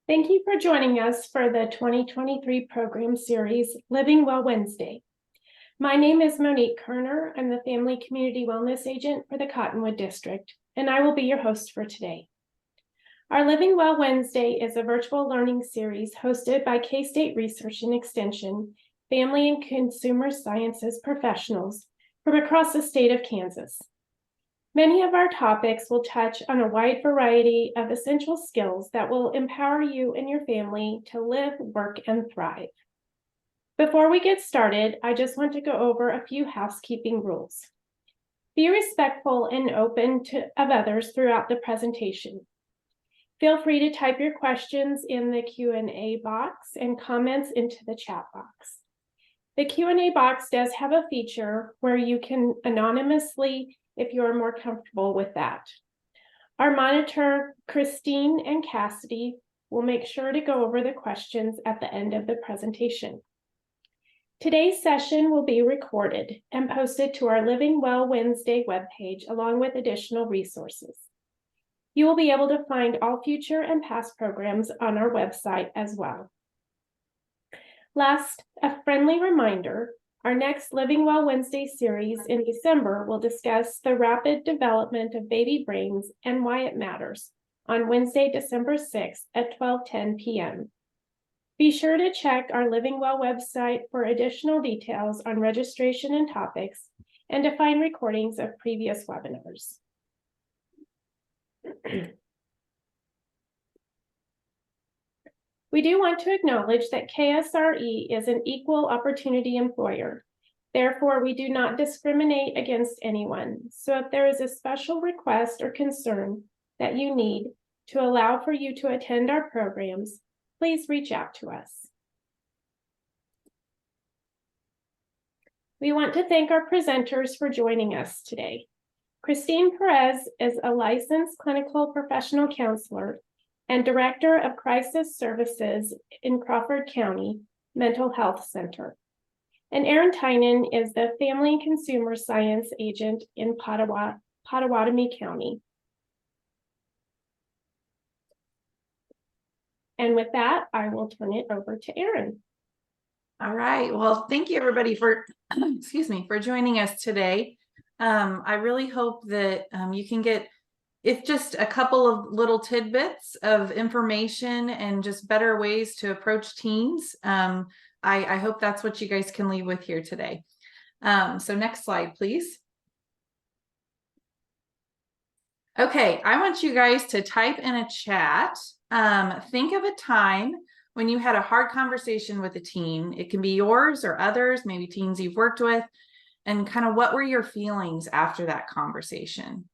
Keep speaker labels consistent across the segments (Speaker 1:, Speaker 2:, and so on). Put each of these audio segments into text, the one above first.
Speaker 1: Thank you for joining us for the 2023 program series, Living Well Wednesday. My name is Monique Kerner. I'm the Family Community Wellness Agent for the Cottonwood District, and I will be your host for today. Our Living Well Wednesday is a virtual learning series hosted by K-State Research and Extension, family and consumer sciences professionals from across the state of Kansas. Many of our topics will touch on a wide variety of essential skills that will empower you and your family to live, work, and thrive. Before we get started, I just want to go over a few housekeeping rules. Be respectful and open of others throughout the presentation. Feel free to type your questions in the Q&A box and comments into the chat box. The Q&A box does have a feature where you can anonymously if you're more comfortable with that. Our monitor, Christine and Cassidy, will make sure to go over the questions at the end of the presentation. Today's session will be recorded and posted to our Living Well Wednesday webpage along with additional resources. You will be able to find all future and past programs on our website as well. Last, a friendly reminder, our next Living Well Wednesday series in December will discuss the rapid development of baby brains and why it matters on Wednesday, December 6th at 12:10 p.m. Be sure to check our Living Well website for additional details on registration and topics and to find recordings of previous webinars. We do want to acknowledge that KSRE is an equal opportunity employer. Therefore, we do not discriminate against anyone. So if there is a special request or concern that you need to allow for you to attend our programs, please reach out to us. We want to thank our presenters for joining us today. Christine Perez is a licensed clinical professional counselor and Director of Crisis Services in Crawford County Mental Health Center. And Erin Tynan is the Family and Consumer Science Agent in Pottawatomie County. And with that, I will turn it over to Erin.
Speaker 2: All right. Well, thank you everybody for, for joining us today. I really hope that you can get if just a couple of little tidbits of information and just better ways to approach teens. I hope that's what you guys can leave with here today. So next slide, please. Okay, I want you guys to type in a chat. Think of a time when you had a hard conversation with a teen. It can be yours or others, maybe teens you've worked with, and kind of what were your feelings after that conversation?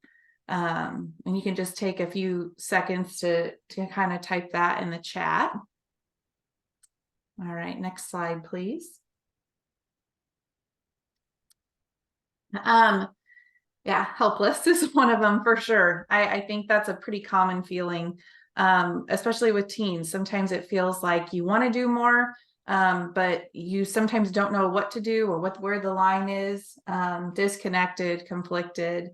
Speaker 2: And you can just take a few seconds to kind of type that in the chat. All right, next slide, please. Yeah, helpless is one of them for sure. I think that's a pretty common feeling, especially with teens. Sometimes it feels like you want to do more, but you sometimes don't know what to do or where the line is, disconnected, conflicted,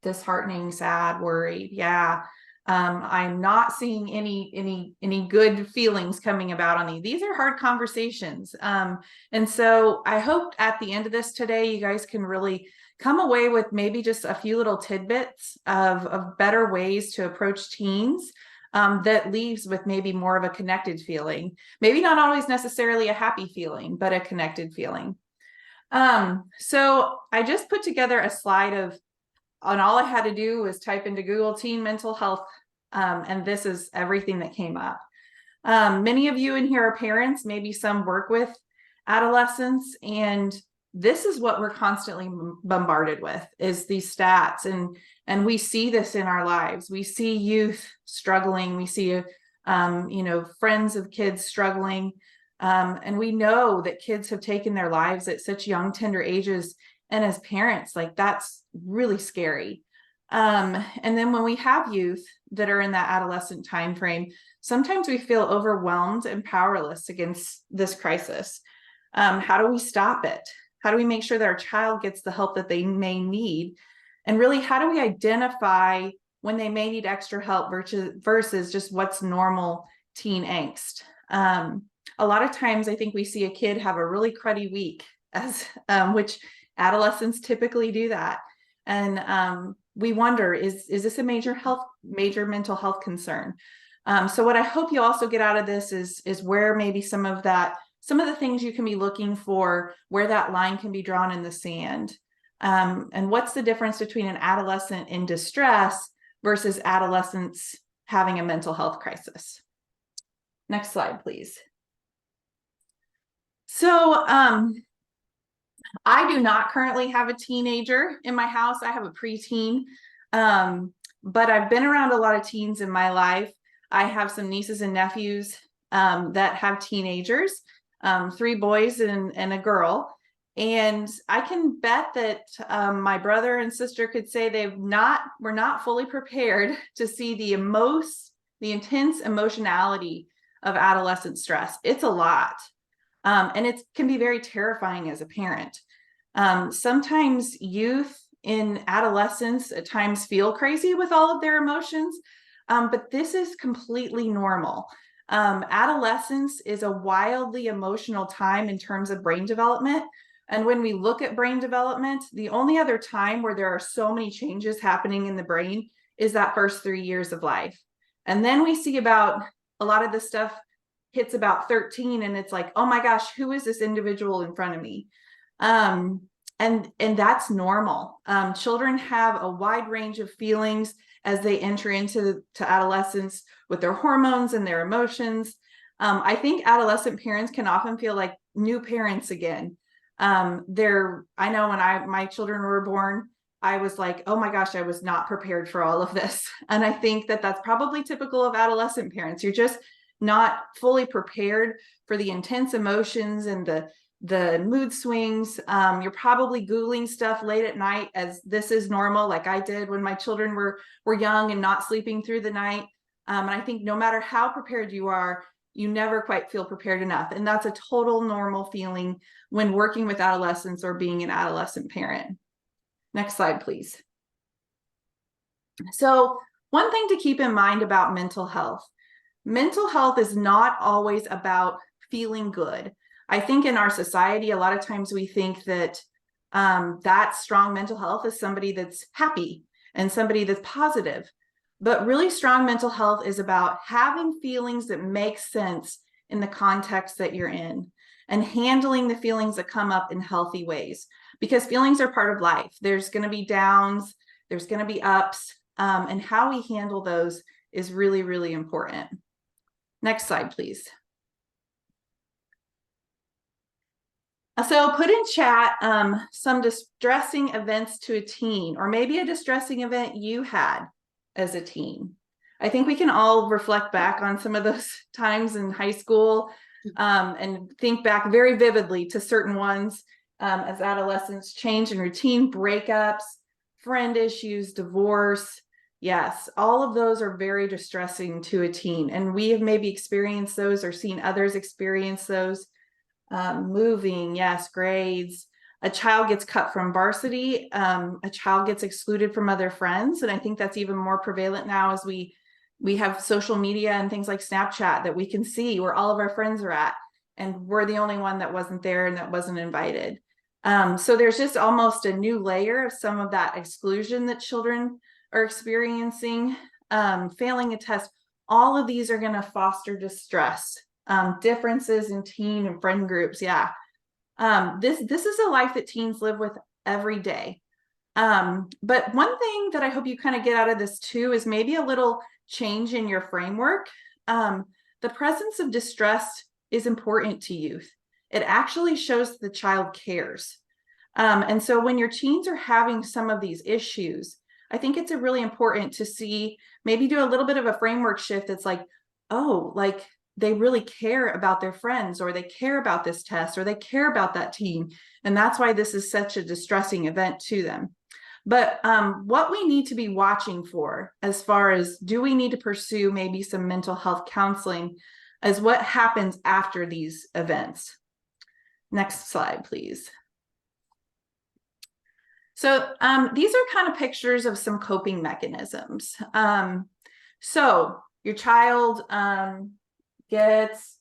Speaker 2: disheartening, sad, worried. Yeah. I'm not seeing any good feelings coming about on these. These are hard conversations. And so I hope at the end of this today, you guys can really come away with maybe just a few little tidbits of better ways to approach teens that leaves with maybe more of a connected feeling. Maybe not always necessarily a happy feeling, but a connected feeling. So I just put together a slide and all I had to do was type into Google teen mental health, and this is everything that came up. Many of you in here are parents, maybe some work with adolescents, and this is what we're constantly bombarded with is these stats, and we see this in our lives. We see youth struggling, we see friends of kids struggling, and we know that kids have taken their lives at such young, tender ages. And as parents, like that's really scary. And then when we have youth that are in that adolescent time frame, sometimes we feel overwhelmed and powerless against this crisis. How do we stop it? How do we make sure that our child gets the help that they may need? And really, how do we identify when they may need extra help versus just what's normal teen angst. A lot of times I think we see a kid have a really cruddy week, as which adolescents typically do that. And we wonder, is this a major mental health concern? So what I hope you also get out of this is where maybe some of the things you can be looking for, where that line can be drawn in the sand. And what's the difference between an adolescent in distress versus adolescents having a mental health crisis? Next slide, please. So I do not currently have a teenager in my house. I have a preteen, but I've been around a lot of teens in my life. I have some nieces and nephews that have teenagers, 3 boys and a girl. And I can bet that my brother and sister could say were not fully prepared to see the intense emotionality of adolescent stress. It's a lot. And it can be very terrifying as a parent. Sometimes youth in adolescence at times feel crazy with all of their emotions, but this is completely normal. Adolescence is a wildly emotional time in terms of brain development. And when we look at brain development, the only other time where there are so many changes happening in the brain is that first 3 years of life. And then we see about a lot of this stuff hits about 13 and it's like, oh my gosh, who is this individual in front of me? And that's normal. Children have a wide range of feelings as they enter into adolescence with their hormones and their emotions. I think adolescent parents can often feel like new parents again. I know when my children were born, I was like, oh my gosh, I was not prepared for all of this. And I think that that's probably typical of adolescent parents. You're just not fully prepared for the intense emotions and the mood swings. You're probably Googling stuff late at night, as this is normal, like I did when my children were young and not sleeping through the night. And I think no matter how prepared you are, you never quite feel prepared enough. And that's a total normal feeling when working with adolescents or being an adolescent parent. Next slide, please. So one thing to keep in mind about mental health is not always about feeling good. I think in our society, a lot of times we think that that strong mental health is somebody that's happy and somebody that's positive. But really strong mental health is about having feelings that make sense in the context that you're in and handling the feelings that come up in healthy ways, because feelings are part of life. There's going to be downs, there's going to be ups, and how we handle those is really, really important. Next slide, please. So put in chat some distressing events to a teen, or maybe a distressing event you had as a teen. I think we can all reflect back on some of those times in high school and think back very vividly to certain ones as adolescents change in routine, breakups, friend issues, divorce. Yes, all of those are very distressing to a teen. And we have maybe experienced those or seen others experience those. Moving, yes, grades. A child gets cut from varsity. A child gets excluded from other friends. And I think that's even more prevalent now as we have social media and things like Snapchat that we can see where all of our friends are at. And we're the only one that wasn't there and that wasn't invited. So there's just almost a new layer of some of that exclusion that children are experiencing, failing a test. All of these are going to foster distress, differences in teen and friend groups. Yeah. This is a life that teens live with every day. But one thing that I hope you kind of get out of this too is maybe a little change in your framework. The presence of distress is important to youth. It actually shows the child cares. And so when your teens are having some of these issues, I think it's really important to see, maybe do a little bit of a framework shift that's like, oh, like they really care about their friends, or they care about this test, or they care about that team. And that's why this is such a distressing event to them. But what we need to be watching for, as far as do we need to pursue maybe some mental health counseling, is what happens after these events. Next slide, please. So these are kind of pictures of some coping mechanisms. So your child gets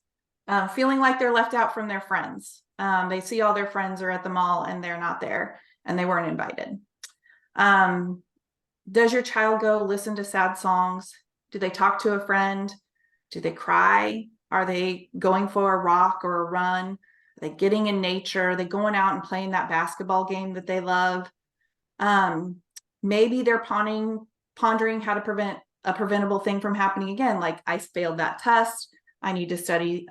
Speaker 2: feeling like they're left out from their friends. They see all their friends are at the mall and they're not there and they weren't invited. Does your child go listen to sad songs? Do they talk to a friend? Do they cry? Are they going for a walk or a run? Are they getting in nature? Are they going out and playing that basketball game that they love? Maybe they're pondering how to prevent a preventable thing from happening again, like I failed that test. I need to study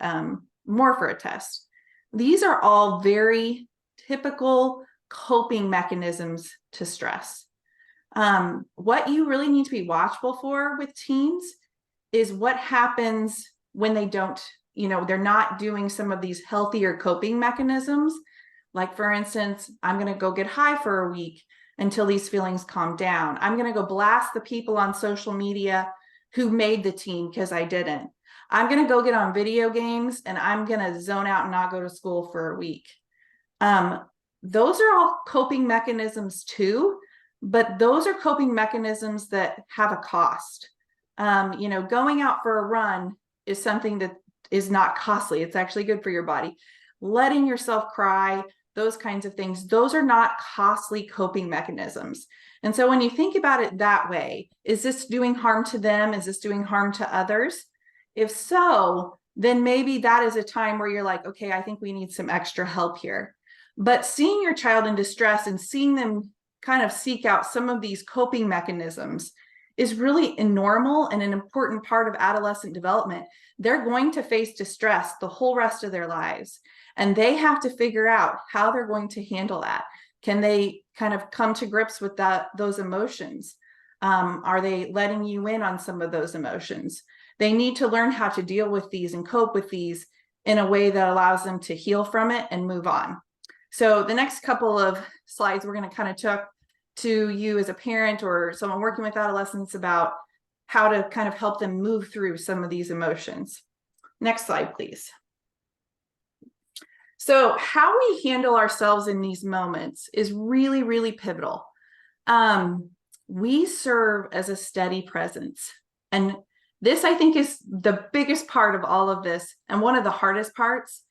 Speaker 2: more for a test. These are all very typical coping mechanisms to stress. What you really need to be watchful for with teens is what happens when they don't, they're not doing some of these healthier coping mechanisms. Like, for instance, I'm going to go get high for a week until these feelings calm down. I'm going to go blast the people on social media who made the team because I didn't. I'm going to go get on video games and I'm going to zone out and not go to school for a week. Those are all coping mechanisms too, but those are coping mechanisms that have a cost. Going out for a run is something that is not costly. It's actually good for your body. Letting yourself cry, those kinds of things, those are not costly coping mechanisms. And so when you think about it that way, is this doing harm to them? Is this doing harm to others? If so, then maybe that is a time where you're like, okay, I think we need some extra help here. But seeing your child in distress and seeing them kind of seek out some of these coping mechanisms is really normal and an important part of adolescent development. They're going to face distress the whole rest of their lives, and they have to figure out how they're going to handle that. Can they kind of come to grips with those emotions? Are they letting you in on some of those emotions? They need to learn how to deal with these and cope with these in a way that allows them to heal from it and move on. So the next couple of slides, we're going to kind of talk to you as a parent or someone working with adolescents about how to kind of help them move through some of these emotions. Next slide, please. So how we handle ourselves in these moments is really, really pivotal. We serve as a steady presence. And this, I think, is the biggest part of all of this. And one of the hardest parts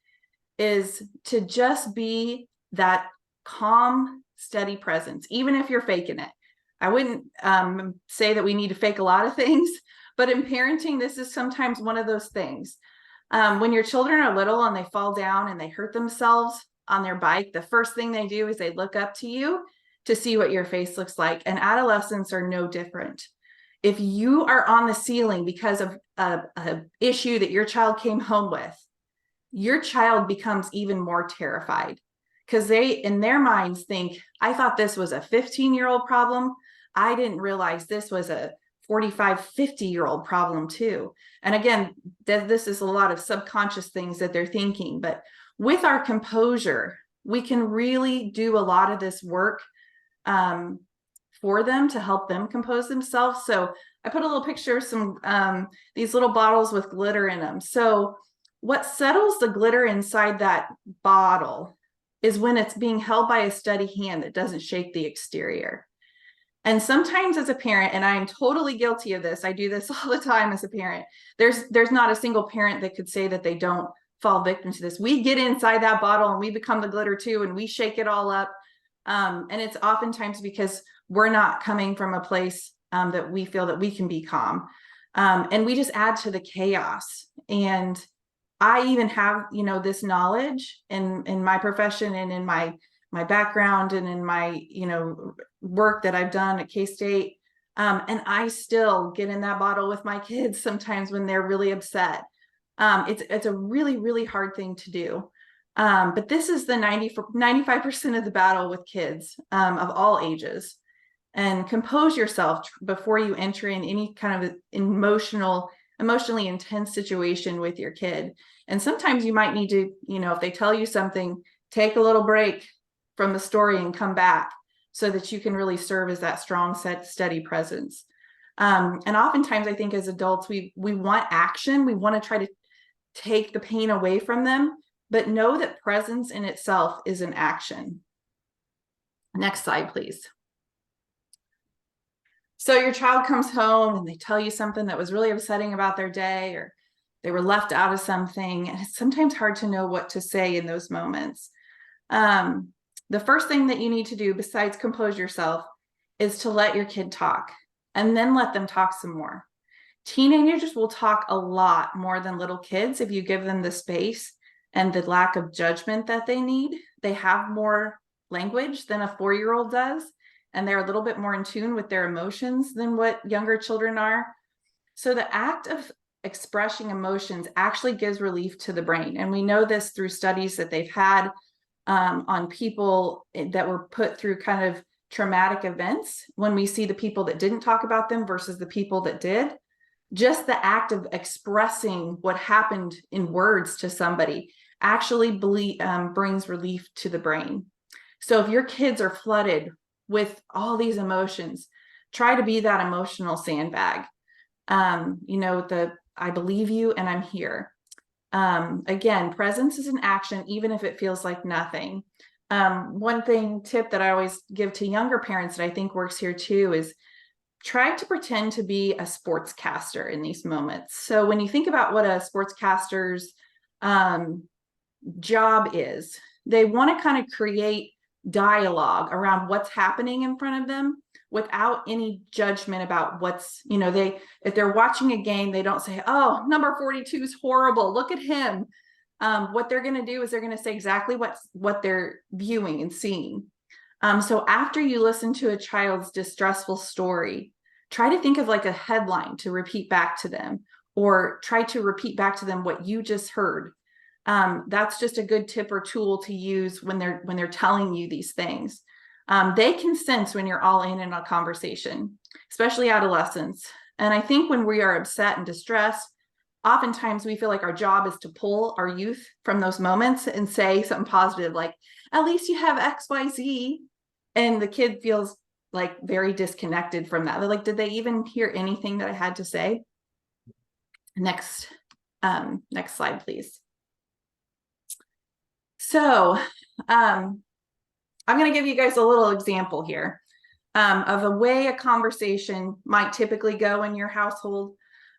Speaker 2: is to just be that calm, steady presence, even if you're faking it. I wouldn't say that we need to fake a lot of things, but in parenting, this is sometimes one of those things. When your children are little and they fall down and they hurt themselves on their bike, the first thing they do is they look up to you to see what your face looks like. And adolescents are no different. If you are on the ceiling because of an issue that your child came home with, your child becomes even more terrified because they, in their minds, think, I thought this was a 15-year-old problem. I didn't realize this was a 45, 50-year-old problem too. And again, this is a lot of subconscious things that they're thinking. But with our composure, we can really do a lot of this work for them to help them compose themselves. So I put a little picture of some these little bottles with glitter in them. So what settles the glitter inside that bottle is when it's being held by a steady hand that doesn't shake the exterior. And sometimes as a parent, and I am totally guilty of this, I do this all the time as a parent, there's not a single parent that could say that they don't fall victim to this. We get inside that bottle and we become the glitter too, and we shake it all up. And it's oftentimes because we're not coming from a place that we feel that we can be calm. And we just add to the chaos. And I even have, this knowledge in my profession and in my background and in my, work that I've done at K-State. And I still get in that bottle with my kids sometimes when they're really upset. It's a really, really hard thing to do. But this is the 95% of the battle with kids of all ages. And compose yourself before you enter in any kind of emotionally intense situation with your kid. And sometimes you might need to, if they tell you something, take a little break from the story and come back so that you can really serve as that strong, steady presence. And oftentimes I think as adults, we want action. We want to try to take the pain away from them, but know that presence in itself is an action. Next slide, please. So your child comes home and they tell you something that was really upsetting about their day, or they were left out of something. And it's sometimes hard to know what to say in those moments. The first thing that you need to do, besides compose yourself, is to let your kid talk, and then let them talk some more. Teenagers will talk a lot more than little kids if you give them the space and the lack of judgment that they need. They have more language than a 4-year-old does, and they're a little bit more in tune with their emotions than what younger children are. So the act of expressing emotions actually gives relief to the brain. And we know this through studies that they've had on people that were put through kind of traumatic events. When we see the people that didn't talk about them versus the people that did, just the act of expressing what happened in words to somebody actually brings relief to the brain. So if your kids are flooded with all these emotions, try to be that emotional sandbag. I believe you and I'm here. Again, presence is an action, even if it feels like nothing. One tip that I always give to younger parents that I think works here too is try to pretend to be a sportscaster in these moments. So when you think about what a sportscaster's job is, they want to kind of create dialogue around what's happening in front of them without any judgment about what's, if they're watching a game, they don't say, oh, number 42 is horrible, look at him. What they're going to do is they're going to say exactly what they're viewing and seeing. So after you listen to a child's distressful story, try to think of like a headline to repeat back to them, or try to repeat back to them what you just heard. That's just a good tip or tool to use when they're telling you these things. They can sense when you're all in a conversation, especially adolescents. And I think when we are upset and distressed, oftentimes we feel like our job is to pull our youth from those moments and say something positive, like, at least you have XYZ. And the kid feels like very disconnected from that. They're like, did they even hear anything that I had to say? Next slide, please. So I'm going to give you guys a little example here of a way a conversation might typically go in your household,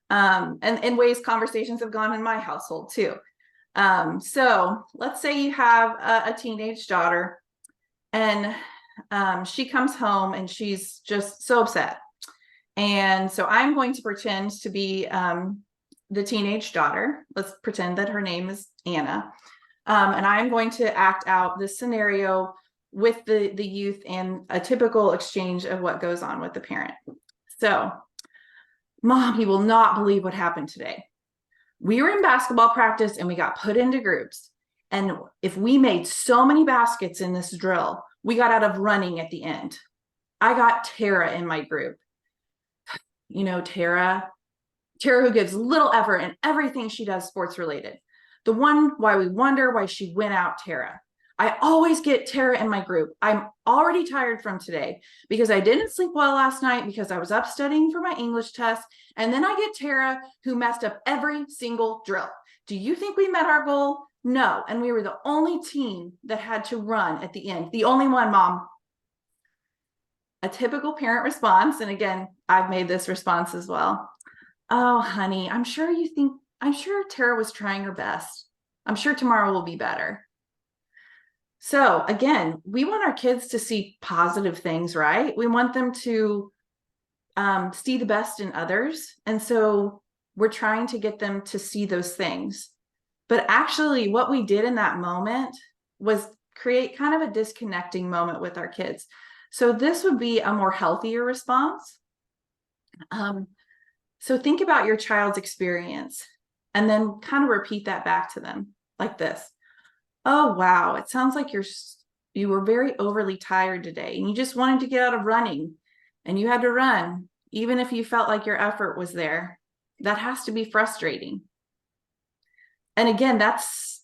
Speaker 2: and ways conversations have gone in my household too. So let's say you have a teenage daughter, and she comes home and she's just so upset. And so I'm going to pretend to be the teenage daughter. Let's pretend that her name is Anna. And I'm going to act out this scenario with the youth and a typical exchange of what goes on with the parent. So, Mom, you will not believe what happened today. We were in basketball practice and we got put into groups. And if we made so many baskets in this drill, we got out of running at the end. I got Tara in my group. Tara who gives little effort in everything she does sports related. The one why we wonder why she went out, Tara. I always get Tara in my group. I'm already tired from today because I didn't sleep well last night because I was up studying for my English test. And then I get Tara, who messed up every single drill. Do you think we met our goal? No. And we were the only team that had to run at the end. The only one, Mom. A typical parent response. And again, I've made this response as well. Oh, honey, I'm sure Tara was trying her best. I'm sure tomorrow will be better. So again, we want our kids to see positive things, right? We want them to see the best in others. And so we're trying to get them to see those things. But actually what we did in that moment was create kind of a disconnecting moment with our kids. So this would be a more healthier response. So think about your child's experience and then kind of repeat that back to them like this. Oh, wow. It sounds like you were very overly tired today and you just wanted to get out of running and you had to run, even if you felt like your effort was there. That has to be frustrating. And again, that's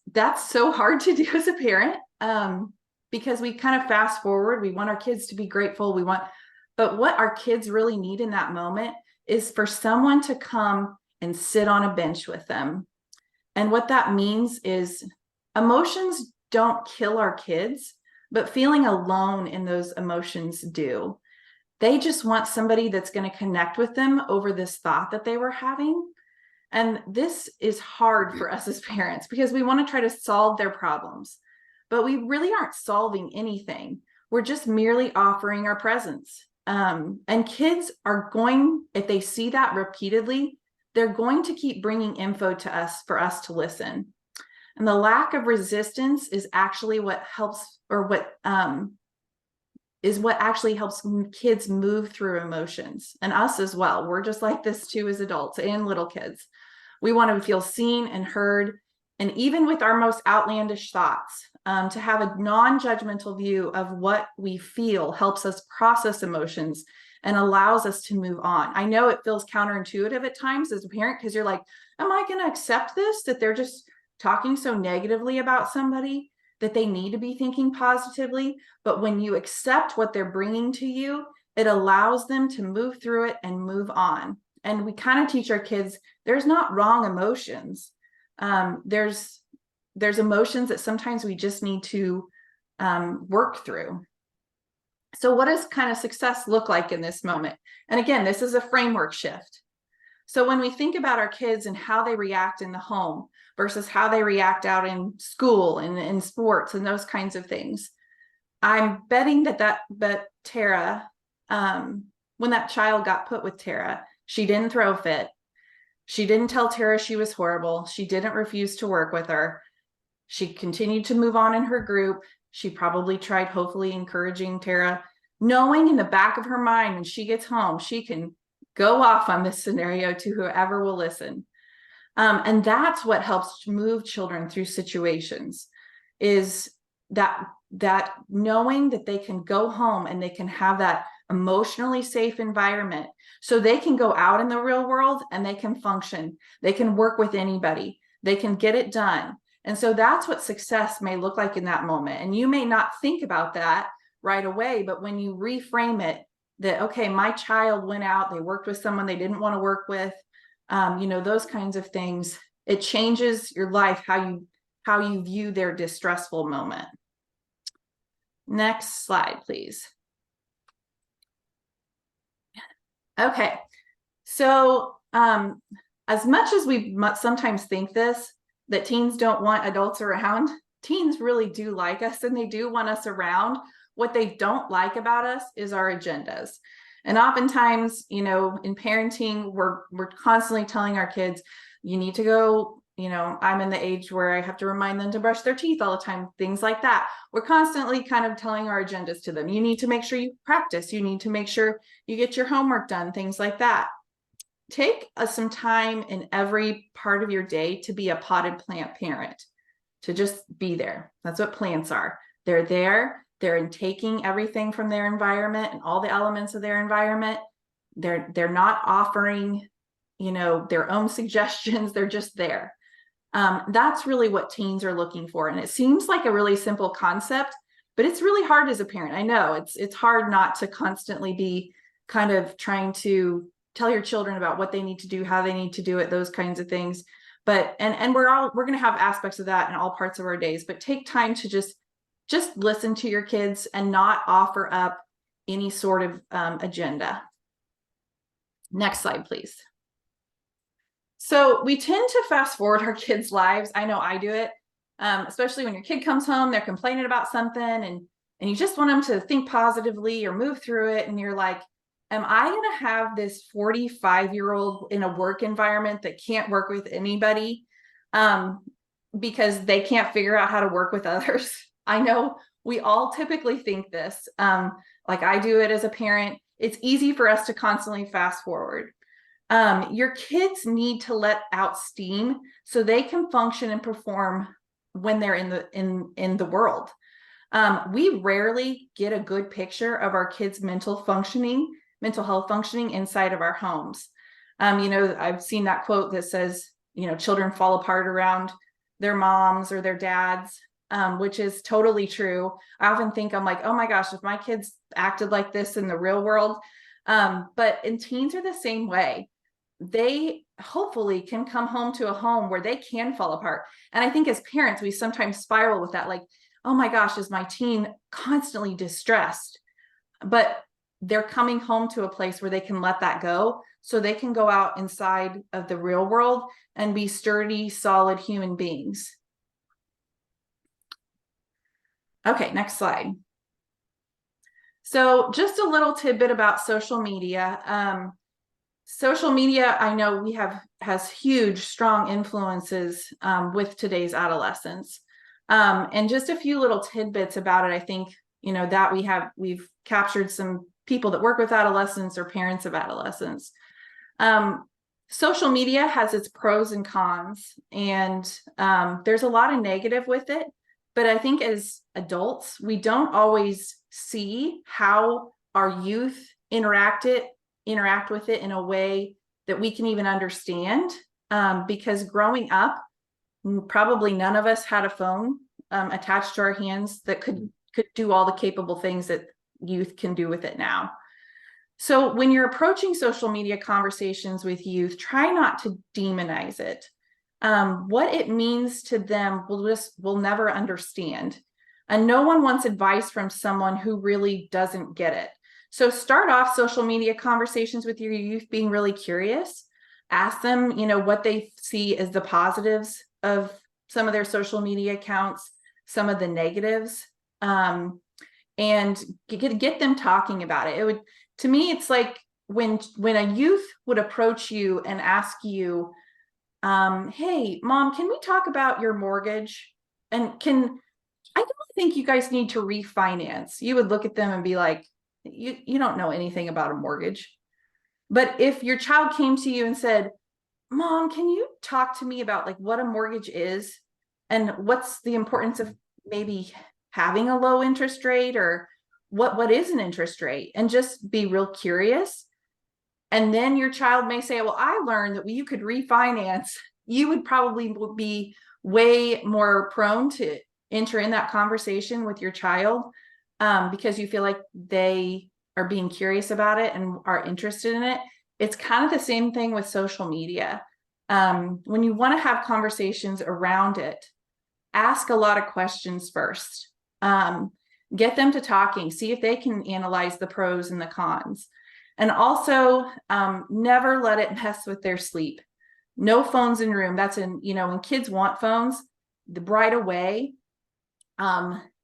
Speaker 2: so hard to do as a parent, because we kind of fast forward. We want our kids to be grateful. But what our kids really need in that moment is for someone to come and sit on a bench with them. And what that means is emotions don't kill our kids, but feeling alone in those emotions do. They just want somebody that's going to connect with them over this thought that they were having. And this is hard for us as parents because we want to try to solve their problems, but we really aren't solving anything. We're just merely offering our presence. And kids are going, if they see that repeatedly, they're going to keep bringing info to us for us to listen. And the lack of resistance is actually what helps, or what is what actually helps kids move through emotions, and us as well. We're just like this too as adults and little kids. We want to feel seen and heard. And even with our most outlandish thoughts, to have a non-judgmental view of what we feel helps us process emotions and allows us to move on. I know it feels counterintuitive at times as a parent, because you're like, am I going to accept this, that they're just talking so negatively about somebody, that they need to be thinking positively? But when you accept what they're bringing to you, it allows them to move through it and move on. And we kind of teach our kids, there's not wrong emotions. There's emotions that sometimes we just need to work through. So what does kind of success look like in this moment? And again, this is a framework shift. So when we think about our kids and how they react in the home versus how they react out in school and in sports and those kinds of things, I'm betting that Tara, when that child got put with Tara, she didn't throw a fit. She didn't tell Tara she was horrible. She didn't refuse to work with her. She continued to move on in her group. She probably tried, hopefully, encouraging Tara, knowing in the back of her mind when she gets home, she can go off on this scenario to whoever will listen. And that's what helps move children through situations, is that knowing that they can go home and they can have that emotionally safe environment, so they can go out in the real world and they can function. They can work with anybody. They can get it done. And so that's what success may look like in that moment. And you may not think about that right away, but when you reframe it, that, okay, my child went out, they worked with someone they didn't want to work with, those kinds of things, it changes your life, how you view their distressful moment. Next slide, please. Okay, so as much as we sometimes think this, that teens don't want adults around, teens really do like us and they do want us around. What they don't like about us is our agendas. And oftentimes, in parenting, we're constantly telling our kids, you need to go, I'm in the age where I have to remind them to brush their teeth all the time, things like that. We're constantly kind of telling our agendas to them. You need to make sure you practice. You need to make sure you get your homework done, things like that. Take some time in every part of your day to be a potted plant parent, to just be there. That's what plants are. They're there. They're in taking everything from their environment and all the elements of their environment. They're not offering, their own suggestions. They're just there. That's really what teens are looking for. And it seems like a really simple concept, but it's really hard as a parent. I know it's hard not to constantly be kind of trying to tell your children about what they need to do, how they need to do it, those kinds of things. But, and we're going to have aspects of that in all parts of our days, but take time to just listen to your kids and not offer up any sort of agenda. Next slide, please. So we tend to fast forward our kids' lives. I know I do it, especially when your kid comes home, they're complaining about something and you just want them to think positively or move through it. And you're like, am I going to have this 45-year-old in a work environment that can't work with anybody because they can't figure out how to work with others? I know we all typically think this, like I do it as a parent. It's easy for us to constantly fast forward. Your kids need to let out steam so they can function and perform when they're in the world. We rarely get a good picture of our kids' mental health functioning inside of our homes. I've seen that quote that says, children fall apart around their moms or their dads, which is totally true. I often think, I'm like, oh my gosh, if my kids acted like this in the real world. But teens are the same way. They hopefully can come home to a home where they can fall apart. And I think as parents, we sometimes spiral with that, like, oh my gosh, is my teen constantly distressed? But they're coming home to a place where they can let that go, so they can go out inside of the real world and be sturdy, solid human beings. Okay, next slide. So just a little tidbit about social media. Social media, I know has huge, strong influences with today's adolescents. And just a few little tidbits about it. I think, that we've captured some people that work with adolescents or parents of adolescents. Social media has its pros and cons, and there's a lot of negative with it. But I think as adults, we don't always see how our youth interact with it in a way that we can even understand. Because growing up, probably none of us had a phone attached to our hands that could do all the capable things that youth can do with it now. So when you're approaching social media conversations with youth, try not to demonize it. What it means to them, we'll never understand. And no one wants advice from someone who really doesn't get it. So start off social media conversations with your youth being really curious. Ask them, what they see as the positives of some of their social media accounts, some of the negatives, and get them talking about it. To me, it's like when a youth would approach you and ask you, hey, Mom, can we talk about your mortgage? And I don't think you guys need to refinance. You would look at them and be like, you don't know anything about a mortgage. But if your child came to you and said, Mom, can you talk to me about like what a mortgage is and what's the importance of maybe having a low interest rate, or what is an interest rate, and just be real curious. And then your child may say, well, I learned that you could refinance. You would probably be way more prone to enter in that conversation with your child, because you feel like they are being curious about it and are interested in it. It's kind of the same thing with social media. When you want to have conversations around it, ask a lot of questions first. Get them to talking, see if they can analyze the pros and the cons. And also, never let it mess with their sleep. No phones in room. That's when kids want phones, right away,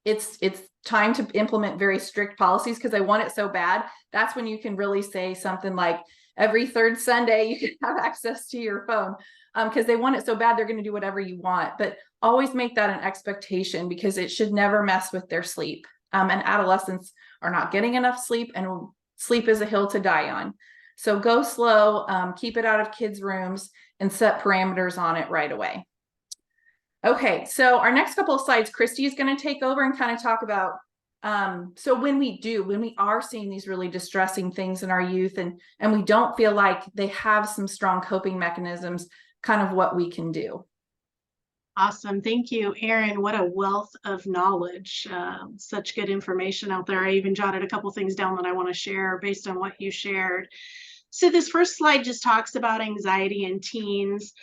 Speaker 2: it's time to implement very strict policies because they want it so bad. That's when you can really say something like, every third Sunday you can have access to your phone, because they want it so bad, they're going to do whatever you want. But always make that an expectation, because it should never mess with their sleep. And adolescents are not getting enough sleep, and sleep is a hill to die on. So go slow, keep it out of kids' rooms, and set parameters on it right away. Okay, so our next couple of slides, Christy is going to take over and kind of talk about, so when we are seeing these really distressing things in our youth, and we don't feel like they have some strong coping mechanisms, kind of what we can do.
Speaker 3: Awesome. Thank you, Erin. What a wealth of knowledge. Such good information out there. I even jotted a couple things down that I want to share based on what you shared. So this first slide just talks about anxiety in teens,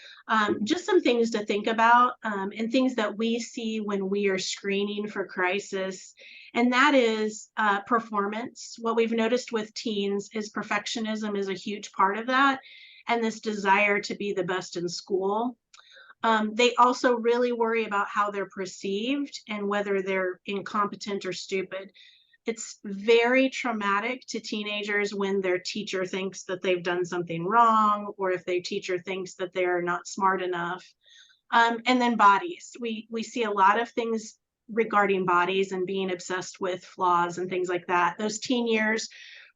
Speaker 3: just some things to think about, and things that we see when we are screening for crisis. And that is performance. What we've noticed with teens is perfectionism is a huge part of that, and this desire to be the best in school. They also really worry about how they're perceived and whether they're incompetent or stupid. It's very traumatic to teenagers when their teacher thinks that they've done something wrong, or if their teacher thinks that they're not smart enough. And then bodies. We see a lot of things regarding bodies and being obsessed with flaws and things like that. Those teen years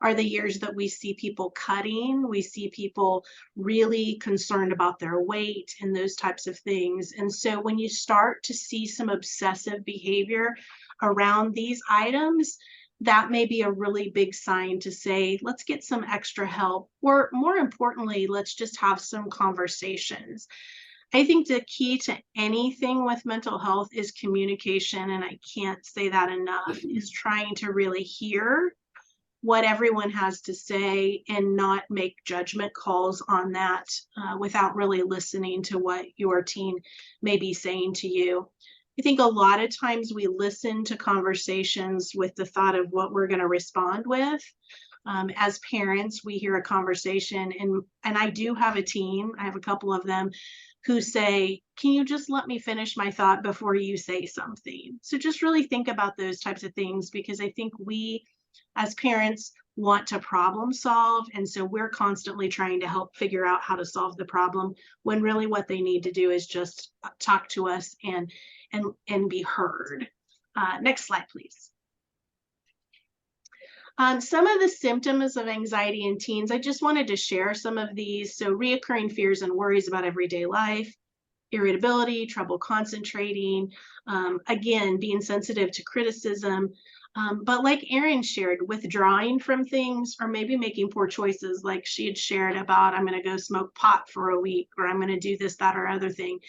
Speaker 3: are the years that we see people cutting. We see people really concerned about their weight and those types of things. And so when you start to see some obsessive behavior around these items, that may be a really big sign to say, let's get some extra help, or more importantly, let's just have some conversations. I think the key to anything with mental health is communication, and I can't say that enough, is trying to really hear what everyone has to say and not make judgment calls on that without really listening to what your teen may be saying to you. I think a lot of times we listen to conversations with the thought of what we're going to respond with. As parents, we hear a conversation, and I do have a team. I have a couple of them who say, "Can you just let me finish my thought before you say something?" So just really think about those types of things, because I think we, as parents, want to problem solve, and so we're constantly trying to help figure out how to solve the problem, when really what they need to do is just talk to us and be heard. Next slide, please. Some of the symptoms of anxiety in teens, I just wanted to share some of these. So reoccurring fears and worries about everyday life, irritability, trouble concentrating, again, being sensitive to criticism. But like Erin shared, withdrawing from things, or maybe making poor choices, like she had shared about, I'm going to go smoke pot for a week, or I'm going to do this, that, or other thing.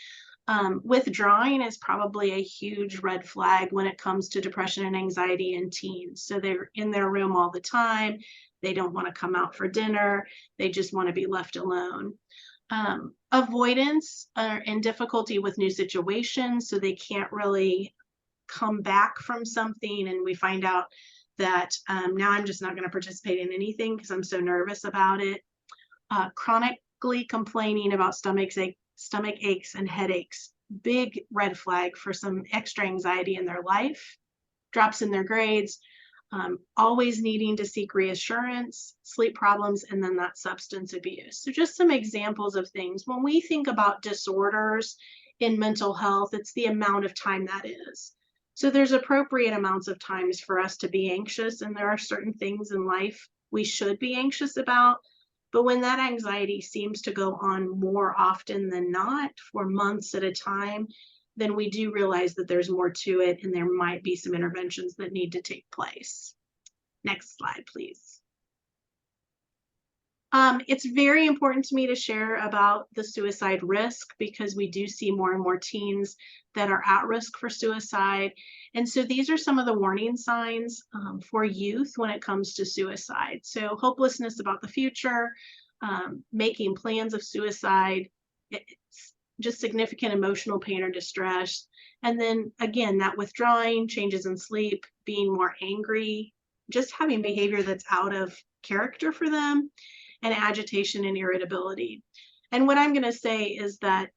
Speaker 3: Withdrawing is probably a huge red flag when it comes to depression and anxiety in teens. So they're in their room all the time. They don't want to come out for dinner. They just want to be left alone. Avoidance and difficulty with new situations. So they can't really come back from something, and we find out that now I'm just not going to participate in anything because I'm so nervous about it. Chronically complaining about stomach aches and headaches, big red flag for some extra anxiety in their life. Drops in their grades, always needing to seek reassurance, sleep problems, and then that substance abuse. So just some examples of things. When we think about disorders in mental health, it's the amount of time that is. So there's appropriate amounts of times for us to be anxious, and there are certain things in life we should be anxious about. But when that anxiety seems to go on more often than not, for months at a time, then we do realize that there's more to it, and there might be some interventions that need to take place. Next slide, please. It's very important to me to share about the suicide risk, because we do see more and more teens that are at risk for suicide. And so these are some of the warning signs for youth when it comes to suicide. So hopelessness about the future, making plans of suicide, just significant emotional pain or distress. And then again, that withdrawing, changes in sleep, being more angry, just having behavior that's out of character for them, and agitation and irritability. And what I'm going to say is that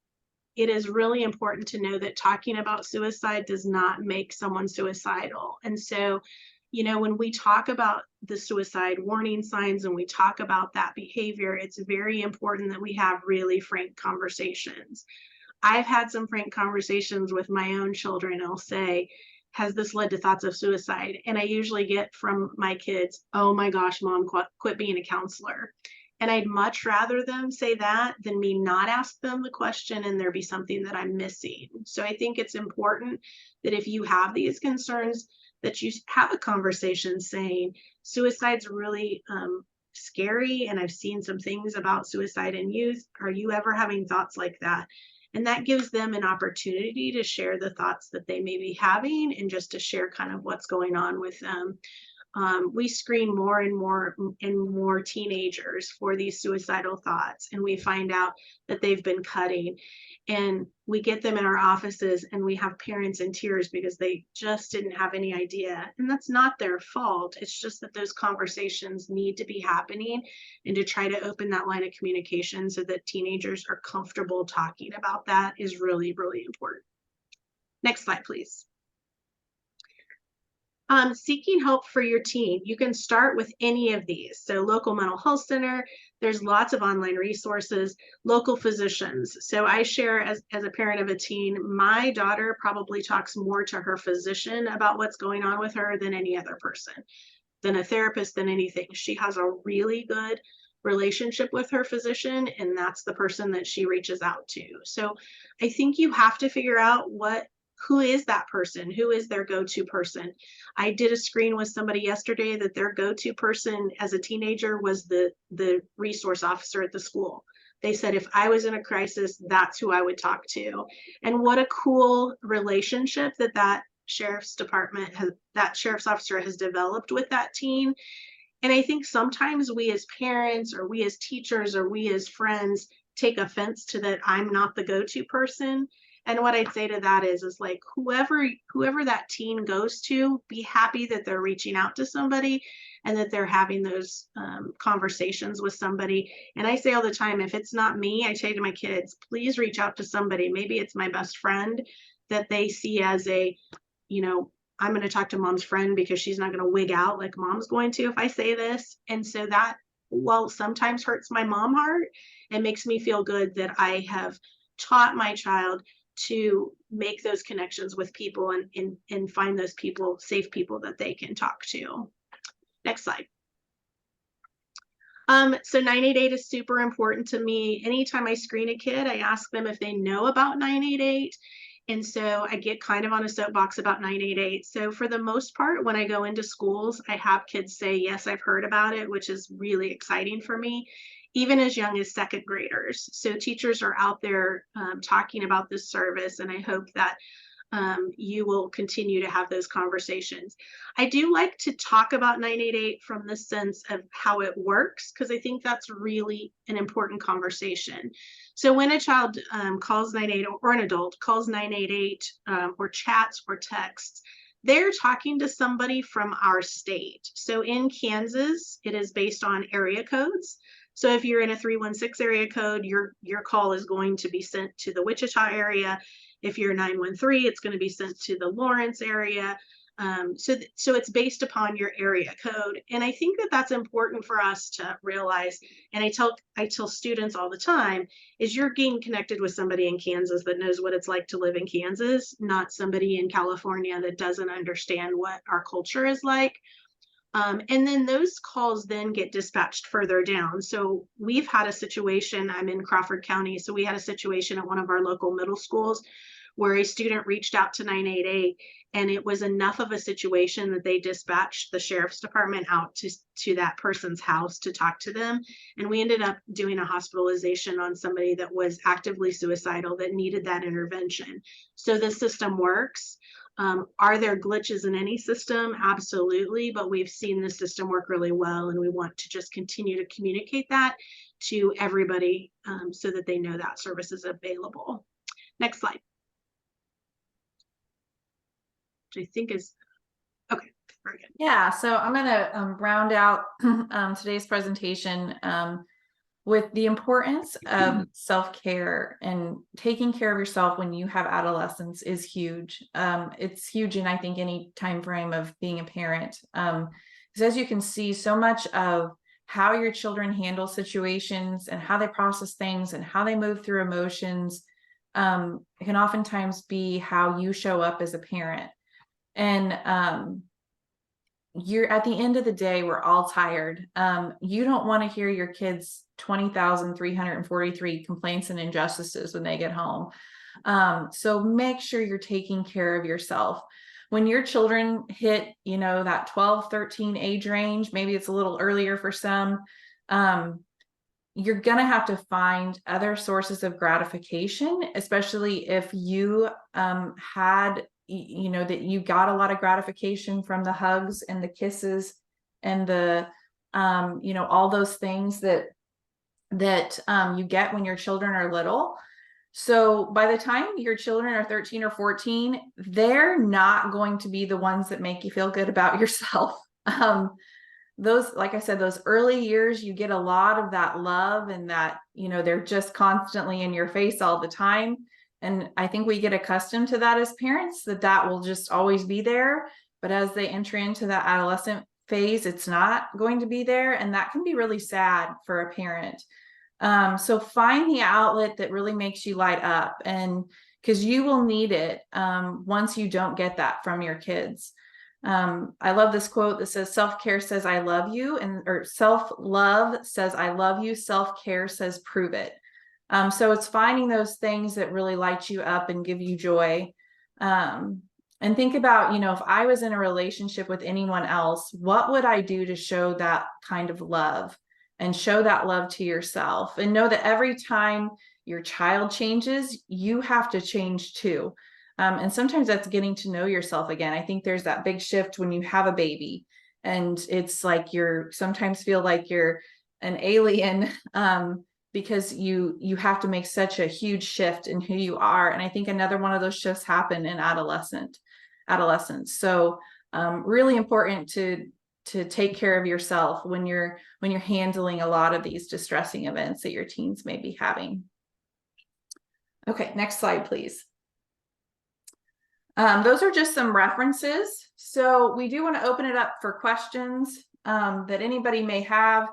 Speaker 3: it is really important to know that talking about suicide does not make someone suicidal. And so, you know, when we talk about the suicide warning signs and we talk about that behavior, it's very important that we have really frank conversations. I've had some frank conversations with my own children. I'll say, has this led to thoughts of suicide? And I usually get from my kids, oh my gosh, mom, quit being a counselor. And I'd much rather them say that than me not ask them the question and there be something that I'm missing. So I think it's important that if you have these concerns, that you have a conversation saying suicide's really scary, and I've seen some things about suicide in youth. Are you ever having thoughts like that? And that gives them an opportunity to share the thoughts that they may be having, and just to share kind of what's going on with them. We screen more and more teenagers for these suicidal thoughts, and we find out that they've been cutting, and we get them in our offices and we have parents in tears because they just didn't have any idea. And that's not their fault. It's just that those conversations need to be happening, and to try to open that line of communication so that teenagers are comfortable talking about that is really, really important. Next slide, please. Seeking help for your teen. You can start with any of these. So local mental health center, there's lots of online resources, local physicians. So I share as a parent of a teen, my daughter probably talks more to her physician about what's going on with her than any other person, than a therapist, than anything. She has a really good relationship with her physician, and that's the person that she reaches out to. So I think you have to figure out who is that person? Who is their go-to person? I did a screen with somebody yesterday that their go-to person as a teenager was the resource officer at the school. They said, if I was in a crisis, that's who I would talk to. And what a cool relationship that sheriff's officer has developed with that teen. And I think sometimes we as parents, or we as teachers, or we as friends take offense to that I'm not the go-to person. And what I'd say to that is like whoever that teen goes to, be happy that they're reaching out to somebody and that they're having those conversations with somebody. And I say all the time, if it's not me, I say to my kids, please reach out to somebody. Maybe it's my best friend that they see as a, you know, I'm going to talk to mom's friend because she's not going to wig out like mom's going to if I say this. And so that, while sometimes hurts my mom heart, it makes me feel good that I have taught my child to make those connections with people and find those people, safe people that they can talk to. Next slide. So 988 is super important to me. Anytime I screen a kid, I ask them if they know about 988. And so I get kind of on a soapbox about 988. So for the most part, when I go into schools, I have kids say, yes, I've heard about it, which is really exciting for me, even as young as second graders. So teachers are out there talking about this service, and I hope that you will continue to have those conversations. I do like to talk about 988 from the sense of how it works, because I think that's really an important conversation. So when a child calls 988, or an adult calls 988 or chats or texts, they're talking to somebody from our state. So in Kansas, it is based on area codes. So if you're in a 316 area code, your call is going to be sent to the Wichita area. If you're 913, it's going to be sent to the Lawrence area. So it's based upon your area code. And I think that that's important for us to realize. And I tell students all the time, is you're getting connected with somebody in Kansas that knows what it's like to live in Kansas, not somebody in California that doesn't understand what our culture is like. And then those calls then get dispatched further down. So we've had a situation, I'm in Crawford County, so we had a situation at one of our local middle schools where a student reached out to 988, and it was enough of a situation that they dispatched the sheriff's department out to that person's house to talk to them. And we ended up doing a hospitalization on somebody that was actively suicidal that needed that intervention. So the system works. Are there glitches in any system? Absolutely, but we've seen the system work really well, and we want to just continue to communicate that to everybody so that they know that service is available. Next slide. Which I think is, okay, very good.
Speaker 2: Yeah, so I'm going to round out today's presentation with the importance of self-care, and taking care of yourself when you have adolescents is huge. It's huge in, I think, any time frame of being a parent. Because as you can see, so much of how your children handle situations and how they process things and how they move through emotions can oftentimes be how you show up as a parent. And you're, at the end of the day, we're all tired. You don't want to hear your kids' 20,343 complaints and injustices when they get home. So make sure you're taking care of yourself. When your children hit, that 12, 13 age range, maybe it's a little earlier for some, you're going to have to find other sources of gratification, especially if you had, that you got a lot of gratification from the hugs and the kisses and the, all those things that you get when your children are little. So by the time your children are 13 or 14, they're not going to be the ones that make you feel good about yourself. Those, like I said, those early years, you get a lot of that love, and that, they're just constantly in your face all the time. And I think we get accustomed to that as parents, that will just always be there. But as they enter into that adolescent phase, it's not going to be there. And that can be really sad for a parent. So find the outlet that really makes you light up, and because you will need it once you don't get that from your kids. I love this quote that says, self-care says, I love you, or self-love says, I love you. Self-care says, prove it. So it's finding those things that really light you up and give you joy. And think about, if I was in a relationship with anyone else, what would I do to show that kind of love, and show that love to yourself, and know that every time your child changes, you have to change too. And sometimes that's getting to know yourself again. I think there's that big shift when you have a baby, and it's like sometimes feel like you're an alien, because you have to make such a huge shift in who you are. And I think another one of those shifts happen in adolescence. So really important to take care of yourself when you're handling a lot of these distressing events that your teens may be having. Okay, next slide, please. Those are just some references. So we do want to open it up for questions that anybody may have.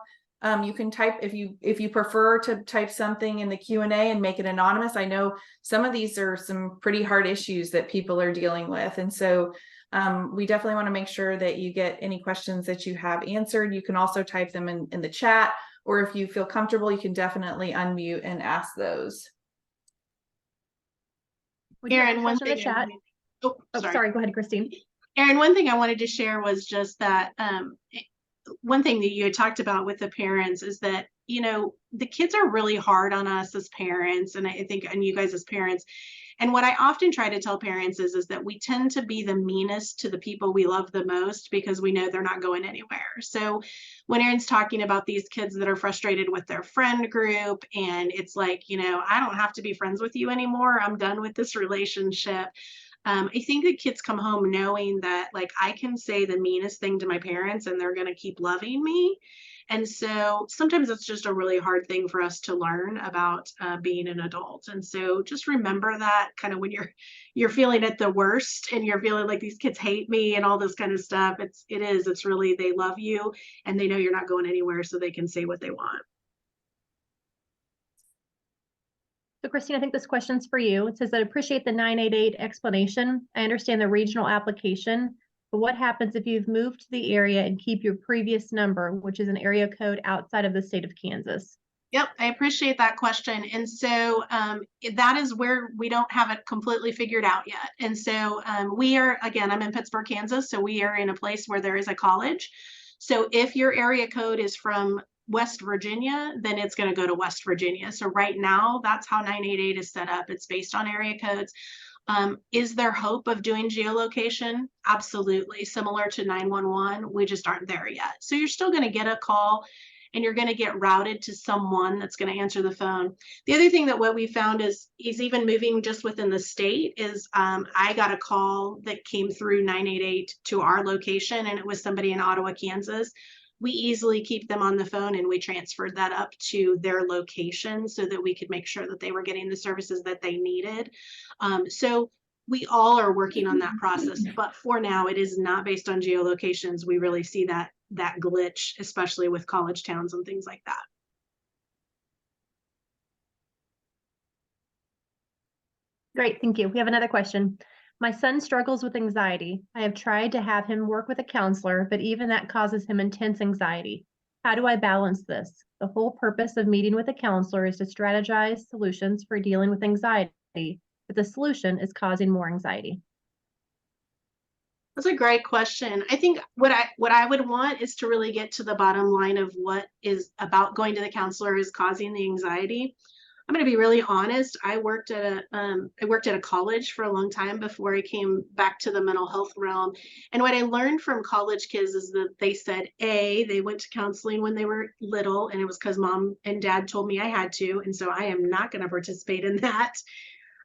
Speaker 2: You can type, if you prefer to type something in the Q&A and make it anonymous. I know some of these are some pretty hard issues that people are dealing with. And so we definitely want to make sure that you get any questions that you have answered. You can also type them in the chat, or if you feel comfortable, you can definitely unmute and ask those.
Speaker 3: Erin, one
Speaker 4: in the
Speaker 3: thing
Speaker 4: chat. Sorry, go ahead, Christine.
Speaker 3: Erin, one thing I wanted to share was just that one thing that you had talked about with the parents is that, you know, the kids are really hard on us as parents, and I think, and you guys as parents. And what I often try to tell parents is that we tend to be the meanest to the people we love the most because we know they're not going anywhere. So when Erin's talking about these kids that are frustrated with their friend group, and it's like, you know, I don't have to be friends with you anymore, I'm done with this relationship. I think that kids come home knowing that, like, I can say the meanest thing to my parents and they're going to keep loving me. And so sometimes it's just a really hard thing for us to learn about being an adult. And so just remember that kind of when you're feeling at the worst and you're feeling like these kids hate me and all this kind of stuff. It's really, they love you and they know you're not going anywhere, so they can say what they want.
Speaker 4: So Christine, I think this question's for you. It says, I appreciate the 988 explanation. I understand the regional application, but what happens if you've moved to the area and keep your previous number, which is an area code outside of the state of Kansas?
Speaker 3: Yep, I appreciate that question. And so that is where we don't have it completely figured out yet. And so we are, again, I'm in Pittsburg, Kansas, so we are in a place where there is a college. So if your area code is from West Virginia, then it's going to go to West Virginia. So right now, that's how 988 is set up. It's based on area codes. Is there hope of doing geolocation? Absolutely. Similar to 911, we just aren't there yet. So you're still going to get a call and you're going to get routed to someone that's going to answer the phone. The other thing that what we found is even moving just within the state is I got a call that came through 988 to our location, and it was somebody in Ottawa, Kansas. We easily keep them on the phone and we transferred that up to their location so that we could make sure that they were getting the services that they needed. So we all are working on that process, but for now it is not based on geolocations. We really see that glitch, especially with college towns and things like that.
Speaker 4: Great, thank you. We have another question. My son struggles with anxiety. I have tried to have him work with a counselor, but even that causes him intense anxiety. How do I balance this? The whole purpose of meeting with a counselor is to strategize solutions for dealing with anxiety, but the solution is causing more anxiety.
Speaker 3: That's a great question. I think what I would want is to really get to the bottom line of what is about going to the counselor is causing the anxiety. I'm going to be really honest. I worked at a college for a long time before I came back to the mental health realm. And what I learned from college kids is that they said, they went to counseling when they were little, and it was because mom and dad told me I had to. And so I am not going to participate in that.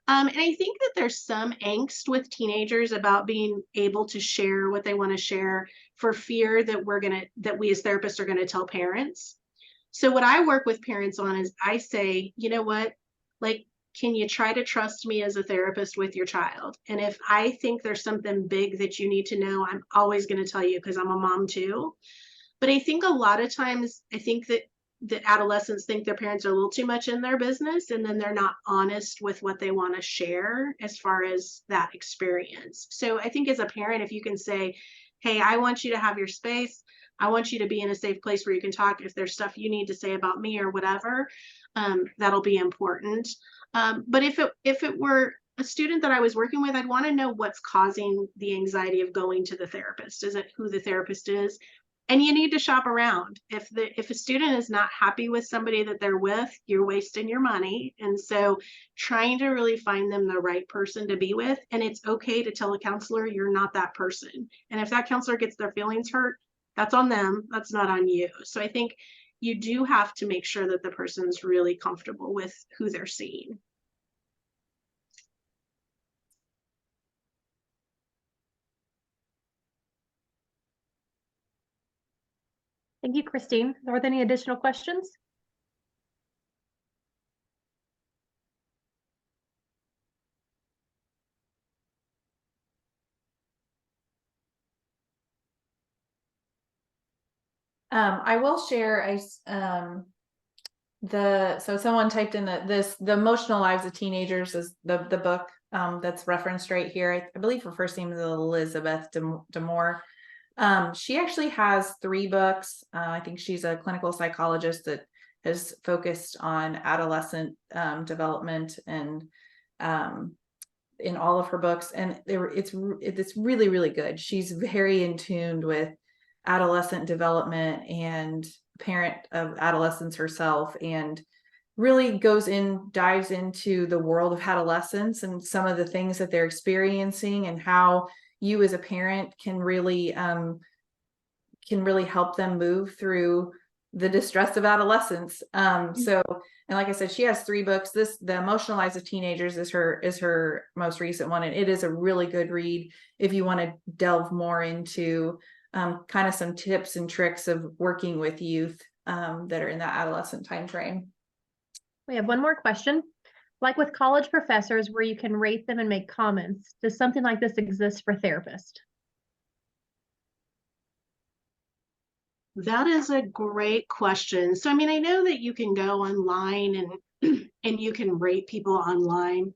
Speaker 3: And I think that there's some angst with teenagers about being able to share what they want to share for fear that we as therapists are going to tell parents. So what I work with parents on is I say, you know what, like, can you try to trust me as a therapist with your child? And if I think there's something big that you need to know, I'm always going to tell you because I'm a mom too. But I think a lot of times, I think that adolescents think their parents are a little too much in their business, and then they're not honest with what they want to share as far as that experience. So I think as a parent, if you can say, hey, I want you to have your space. I want you to be in a safe place where you can talk. If there's stuff you need to say about me or whatever, that'll be important. But if it were a student that I was working with, I'd want to know what's causing the anxiety of going to the therapist. Is it who the therapist is? And you need to shop around. If a student is not happy with somebody that they're with, you're wasting your money. And so trying to really find them the right person to be with. And it's okay to tell a counselor you're not that person. And if that counselor gets their feelings hurt, that's on them. That's not on you. So I think you do have to make sure that the person's really comfortable with who they're seeing.
Speaker 4: Thank you, Christine. Are there any additional questions?
Speaker 2: I will share so someone typed in the Emotional Lives of Teenagers is the book that's referenced right here. I believe her first name is Elizabeth Demore. She actually has 3 books. I think she's a clinical psychologist that has focused on adolescent development and in all of her books, and it's really, really good. She's very in tune with adolescent development and parent of adolescents herself, and really dives into the world of adolescents and some of the things that they're experiencing, and how you as a parent can really help them move through the distress of adolescence. And like I said, she has 3 books. The Emotional Lives of Teenagers is her most recent one, and it is a really good read if you want to delve more into kind of some tips and tricks of working with youth that are in that adolescent time frame.
Speaker 4: We have one more question. Like with college professors where you can rate them and make comments, does something like this exist for therapists?
Speaker 3: That is a great question. So, I mean, I know that you can go online and and you can rate people online.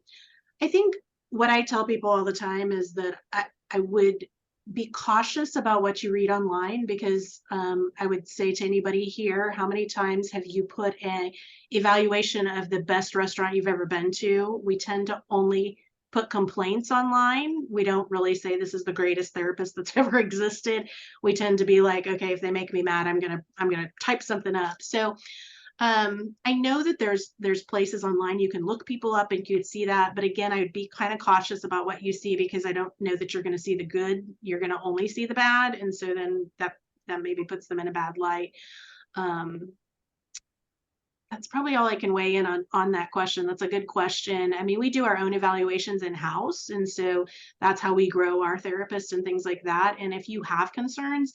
Speaker 3: I think what I tell people all the time is that I would be cautious about what you read online, because I would say to anybody here, how many times have you put an evaluation of the best restaurant you've ever been to? We tend to only put complaints online. We don't really say this is the greatest therapist that's ever existed. We tend to be like, okay, if they make me mad, I'm gonna type something up. So I know that there's places online you can look people up and you could see that, but again, I would be kind of cautious about what you see, because I don't know that you're going to see the good. You're going to only see the bad, and so then that maybe puts them in a bad light. That's probably all I can weigh in on that question. That's a good question. I mean, we do our own evaluations in-house, and so that's how we grow our therapists and things like that. And if you have concerns,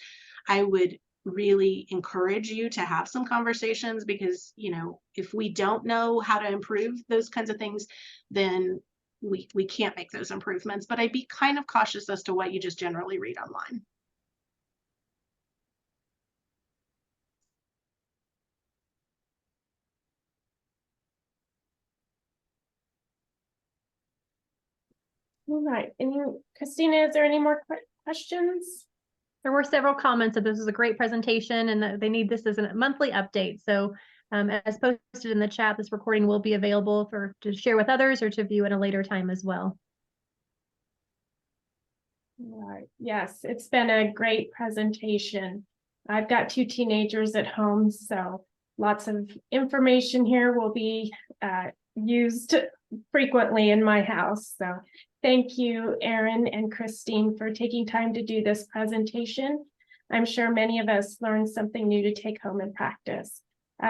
Speaker 3: I would really encourage you to have some conversations, because, you know, if we don't know how to improve those kinds of things, then we can't make those improvements. But I'd be kind of cautious as to what you just generally read online.
Speaker 1: All right. And Christina, is there any more questions?
Speaker 4: There were several comments that this is a great presentation and that they need this as a monthly update. So as posted in the chat, this recording will be available to share with others or to view at a later time as well.
Speaker 1: All right. Yes, it's been a great presentation. I've got 2 teenagers at home, so lots of information here will be used frequently in my house. So thank you, Erin and Christine, for taking time to do this presentation. I'm sure many of us learned something new to take home and practice.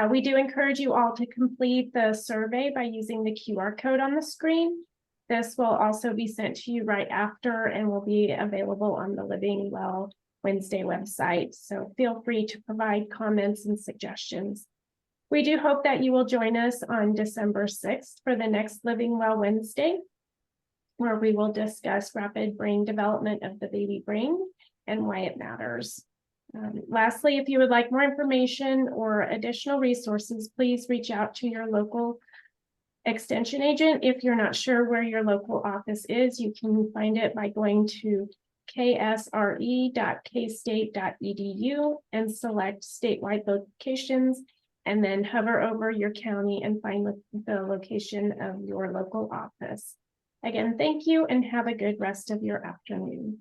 Speaker 1: We do encourage you all to complete the survey by using the QR code on the screen. This will also be sent to you right after and will be available on the Living Well Wednesday website. So feel free to provide comments and suggestions. We do hope that you will join us on December 6th for the next Living Well Wednesday, where we will discuss rapid brain development of the baby brain and why it matters. Lastly, if you would like more information or additional resources, please reach out to your local extension agent. If you're not sure where your local office is, you can find it by going to ksre.kstate.edu and select statewide locations, and then hover over your county and find the location of your local office. Again, thank you and have a good rest of your afternoon.